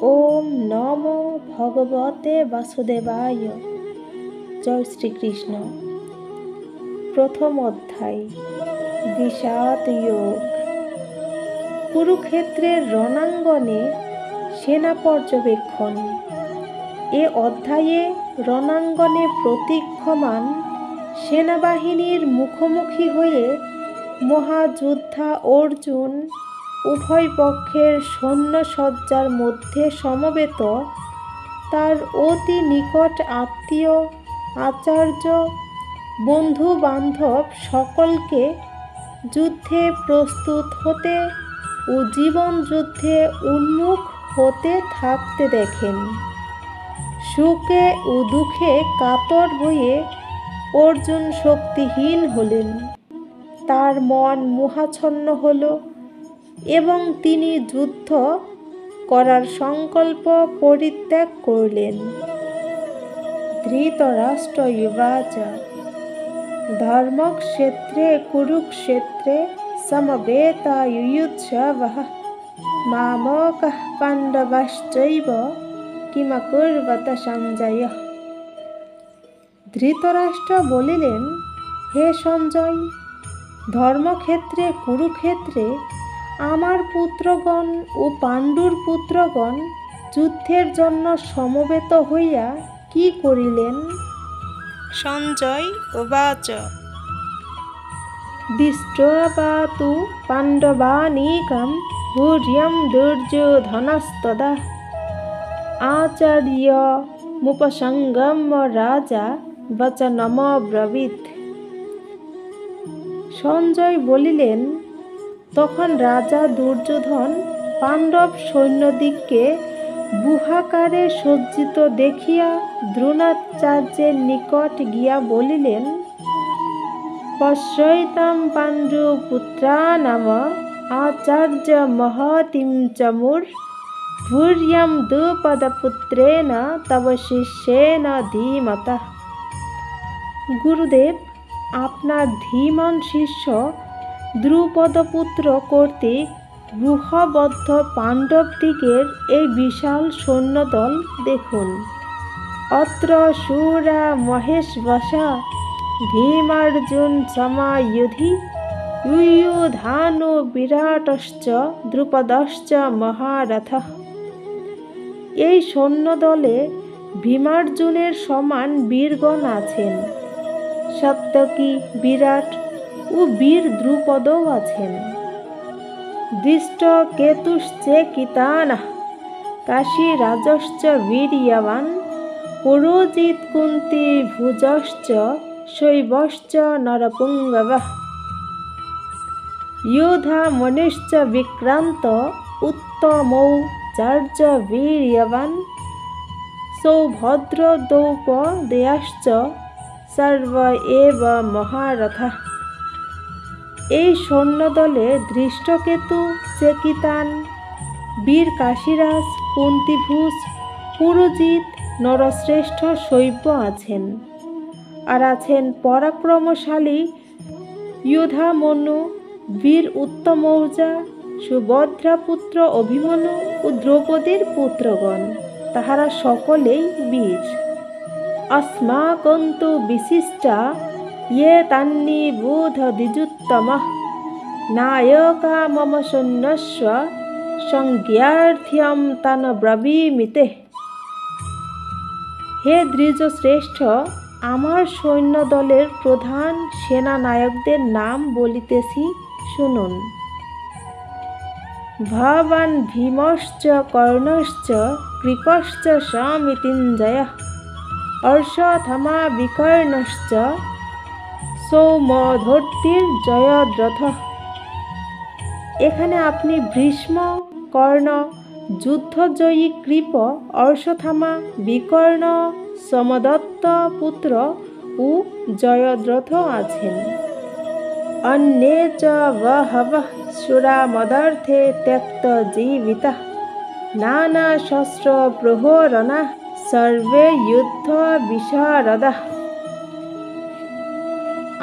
ওম নমো ভগবতে বাসুদেবায়। জয় শ্রীকৃষ্ণ। প্রথম অধ্যায়, বিষাদ যোগ। কুরুক্ষেত্রের রণাঙ্গনে সেনা পর্যবেক্ষণ। এ অধ্যায়ে রণাঙ্গনে প্রতীক্ষমান সেনাবাহিনীর মুখোমুখি হয়ে মহাযোদ্ধা অর্জুন উভয় পক্ষের সৈন্যসজ্জার মধ্যে সমবেত তার অতি নিকট আত্মীয়, আচার্য, বন্ধু বান্ধব সকলকে যুদ্ধে প্রস্তুত হতে ও জীবন যুদ্ধে উন্মুখ হতে থাকতে দেখেন। সুখে ও দুঃখে কাতর হয়ে অর্জুন শক্তিহীন হলেন। তার মন মোহাচ্ছন্ন হল এবং তিনি যুদ্ধ করার সংকল্প পরিত্যাগ করলেন। ধৃতরাষ্ট্র উবাচ ধর্মক্ষেত্রে কুরুক্ষেত্রে সমবেতায়ুৎসবঃ মামকঃ পাণ্ডবশ্চৈব কিমকুর্বত সঞ্জয়। ধৃতরাষ্ট্র বলিলেন, হে সঞ্জয়, ধর্মক্ষেত্রে কুরুক্ষেত্রে আমার পুত্রগণ ও পাণ্ডুর পুত্রগণ যুদ্ধের জন্য সমবেত হইয়া কি করিলেন? সঞ্জয় উবাচ দৃष्ट्वा তু পাণ্ডবানীকং ভূর্যং দুর্যোধনস্তদা আচার্যমুপসংগম্য রাজা বচনমব্রবীৎ। সঞ্জয় বলিলেন, তখন রাজা দুর্যোধন পাণ্ডব সৈন্যদিগকে ব্যূহাকারে সজ্জিত দেখিয়া দ্রোণাচার্যের নিকট গিয়া বলিলেন, পশ্যৈতাম পাণ্ডুপুত্রানাম আচার্য মহতীম চমুর ভূর্যং দ্রুপদপুত্রেণ তব শিষ্যেন ধীমতঃ। গুরুদেব, আপনার ধীমান শিষ্য দ্রুপদপুত্র কর্তৃক ব্যূহবদ্ধ পাণ্ডবদিগের এই বিশাল সৈন্যদল দেখুন। অত্র শূরা মহেশবশা ভীমার্জুন সমায়ুধি ইয়ুধানো বিরাটশ্চ দ্রুপদশ্চ মহারথঃ। এই সৈন্যদলে ভীমার্জুনের সমান বীরগণ আছেন, সাত্যকী, বিরাট ও বীর দ্রুপদও আছেন। দৃষ্টকেতুশ্চেকিতানঃ কাশীরাজশ্চ বীর্যবান পুরোজিত কুন্তী ভুজশ্চ শৈবশ্চ নরপুঙ্গবঃ। যোধামণিশ্চ বিক্রান্ত উত্তমৌজার্য বীর্যবান সৌভদ্রদ্রৌপদেয়াশ্চ সর্ব এব মহারথঃ। এই সৈন্যদলে দৃষ্টকেতু, চেকিতান, বীর কাশীরাজ, কুন্তীভূষ, পুরোজিত, নরশ্রেষ্ঠ শৈব্য আছেন। আর আছেন পরাক্রমশালী যোধামনু, বীর উত্তমৌজা, সুভদ্রাপুত্র অভিমন্যু ও দ্রৌপদীর পুত্রগণ, তাহারা সকলেই বীর। अस्माकं तु विशिष्टा ये तान्निबोध দ্বিজোত্তমঃ নায়কা মম সৈন্যস্য সংজ্ঞার্থ্যম তান ব্রবীমিতে। হে দ্বিজশ্রেষ্ঠ, আমার সৈন্যদলের প্রধান সেনানায়কদের নাম বলিতেছি, শুনুন। ভবান ভীমশ্চ কর্ণশ্চ কৃপশ্চ সমৃত্যুঞ্জয়ঃ অশ্বত্থামা বিকর্ণশ্চ সৌমধর্তির্জয়দ্রথঃ। এখানে আপনি ভীষ্ম, কর্ণ, যুদ্ধজয়ী কৃপ, অশ্বত্থামা, বিকর্ণ, সমদত্ত পুত্র ও জয়দ্রথ আছেন। অন্যে চ বহবঃ শূরা মদর্থে ত্যক্ত জীবিতাঃ নানা শস্ত্র প্রহরণাঃ সর্বে যুদ্ধ বিশারদাঃ।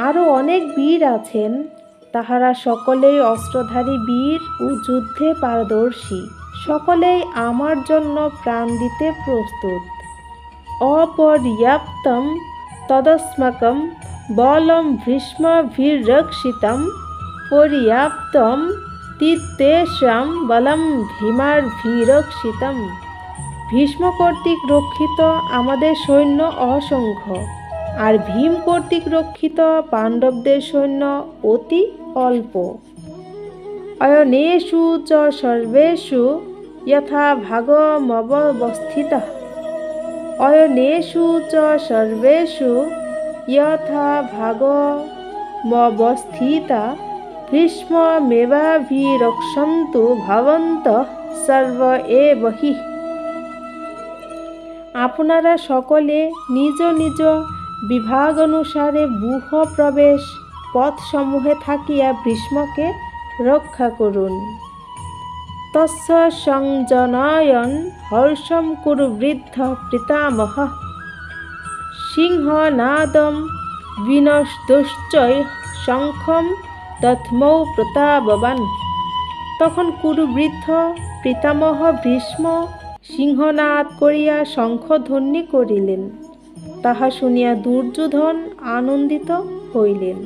আরও অনেক বীর আছেন, তাহারা সকলেই অস্ত্রধারী বীর ও যুদ্ধে পারদর্শী। সকলেই আমার জন্য প্রাণ দিতে প্রস্তুত। অপর্যাপ্তম তদস্মাকম বলম ভীষ্মভিরক্ষিতম পর্যাপ্তম তিতেষাম বলম ভীমার্ভিরক্ষিতম। ভীষ্ম কর্তৃক রক্ষিত আমাদের সৈন্য অসংখ্য, আর ভীম কর্তৃক রক্ষিত পাণ্ডবদের সৈন্য অতি অল্প। অয়নেষু চ সর্বেষু যথা ভাগমবস্থিতঃ। অয়নেষু চ সর্বেষু যথা ভাগমবস্থিতা ভীষ্মমেবাভিরক্ষন্তু ভবন্তঃ সর্ব এব হি। আপনারা সকলে নিজ নিজ বিভাগানুসারে ব্যূহ প্রবেশ পথসমূহে থাকিয়া ভীষ্মকে রক্ষা করুন। তস্য সংজনয়ন হর্ষম কুরু বৃদ্ধ পিতামহঃ। সিংহনাদম বিনষ্টোশ্চৈ শঙ্খম দধ্মৌ প্রতাপবান। তখন কুরুবৃদ্ধ পিতামহ ভীষ্ম সিংহনাদ করিয়া শঙ্খধ্বনি করিলেন। তাহা শুনিয়া দুর্যোধন আনন্দিত হইলেন।